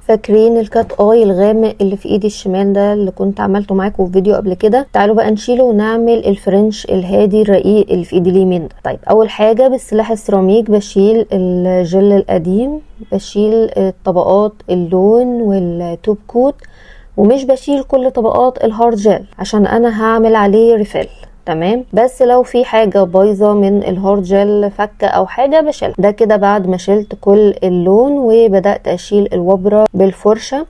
فاكرين الكات اي الغامق اللي في ايدي الشمال ده اللي كنت عملته معاكم في فيديو قبل كده؟ تعالوا بقى نشيله ونعمل الفرنش الهادي الرقيق اللي في ايدي اليمين ده. طيب اول حاجه بالسلاح السيراميك بشيل الجل القديم، بشيل طبقات اللون والتوب كوت، ومش بشيل كل طبقات الهارد جel عشان انا هعمل عليه ريفيل. تمام، بس لو في حاجة بايظة من الهارد جel فكة او حاجة بشيلها. ده كده بعد ما شلت كل اللون وبدأت اشيل الوبرة بالفرشة،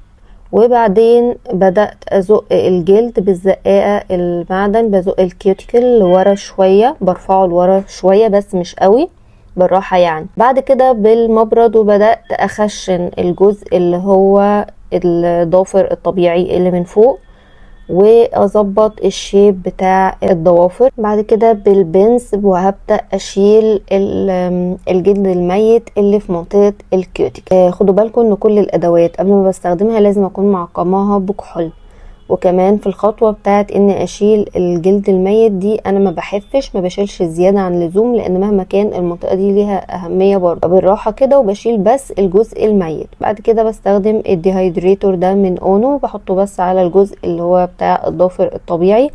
وبعدين بدأت ازق الجلد بالزقاقة المعدن، بزق الكيوتيكل لورا شوية، برفعه لورا شوية بس مش قوي، بالراحة يعني. بعد كده بالمبرد وبدأت اخشن الجزء اللي هو الضافر الطبيعي اللي من فوق، واظبط الشيب بتاع الضوافر. بعد كده بالبنس وهبدأ اشيل الجلد الميت اللي في منطقة الكيوتيك. خدوا بالكم ان كل الادوات قبل ما بستخدمها لازم اكون معقماها بكحول. وكمان في الخطوة بتاعت اني اشيل الجلد الميت دي انا ما بحفش، ما بشيلش زيادة عن اللزوم، لان مهما كان المنطقة دي ليها اهمية برضه. بالراحة كده وبشيل بس الجزء الميت. بعد كده بستخدم الديهايدريتور ده من اونو، بحطه بس على الجزء اللي هو بتاع الضافر الطبيعي،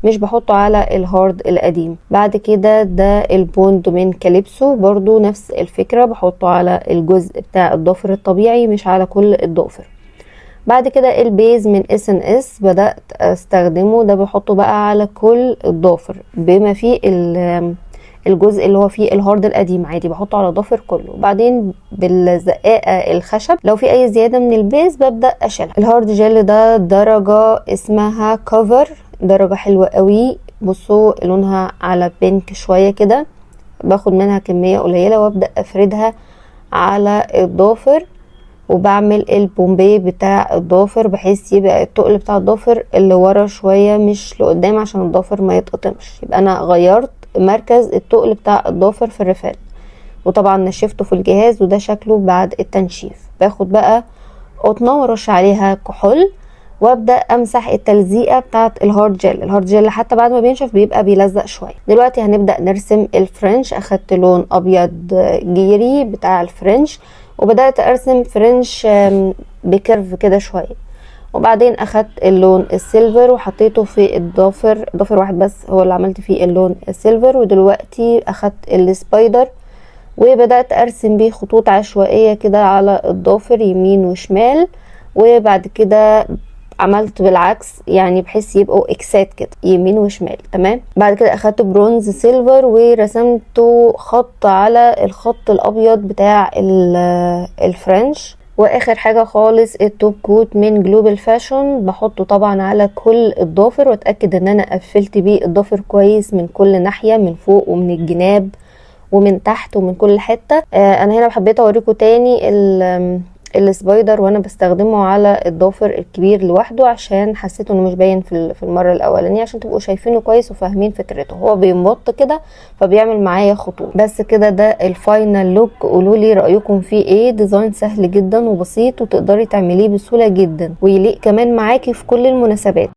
مش بحطه على الهارد القديم. بعد كده ده البوند من كاليبسو، برضو نفس الفكرة، بحطه على الجزء بتاع الضافر الطبيعي مش على كل الضافر. بعد كده البيز من SNS بدأت استخدمه، ده بحطه بقى على كل الضافر بما فيه الجزء اللي هو فيه الهارد القديم عادي بحطه على الضافر كله. وبعدين بالزقاقة الخشب لو في اي زيادة من البيز ببدأ اشيلها. الهارد جل ده درجة اسمها كفر، درجة حلوة قوي، بصوا لونها على بينك شوية كده، باخد منها كمية قليلة وابدأ افردها على الضافر، وبعمل البومبي بتاع الضافر بحيث يبقى التقل بتاع الضافر اللي ورا شوية مش لقدام عشان الضافر ما يتقطمش. يبقى انا غيرت مركز التقل بتاع الضافر في الرفال، وطبعا نشفته في الجهاز، وده شكله بعد التنشيف. باخد بقى قطنة وارش عليها كحول وابدا امسح التلزيقه بتاعت الهارد جel. الهارد جel حتى بعد ما بينشف بيبقى بيلزق شويه. دلوقتي هنبدا نرسم الفرنش. اخدت لون ابيض جيري بتاع الفرنش وبدات ارسم فرنش بكيرف كده شويه، وبعدين اخدت اللون السيلفر وحطيته في الضافر، ضافر واحد بس هو اللي عملت فيه اللون السيلفر. ودلوقتي اخدت السبايدر وبدات ارسم بيه خطوط عشوائيه كده على الضافر يمين وشمال، وبعد كده عملت بالعكس يعني بحيث يبقوا اكسات كده يمين وشمال. تمام، بعد كده اخدت برونز سيلفر ورسمته خط على الخط الابيض بتاع الفرنش. واخر حاجه خالص التوب كوت من جلوبال فاشون، بحطه طبعا على كل الضافر واتاكد ان انا قفلت بيه الضافر كويس من كل ناحيه، من فوق ومن الجناب ومن تحت ومن كل حته. انا هنا حبيت اوريكم تاني السبايدر وانا بستخدمه على الضافر الكبير لوحده عشان حسيت انه مش باين في المره الاولانيه، عشان تبقوا شايفينه كويس وفاهمين فكرته. هو بيمط كده فبيعمل معايا خطوط. بس كده ده الفاينل لوك. قولوا لي رايكم فيه ايه. ديزاين سهل جدا وبسيط وتقدري تعمليه بسهوله جدا ويليق كمان معاكي في كل المناسبات.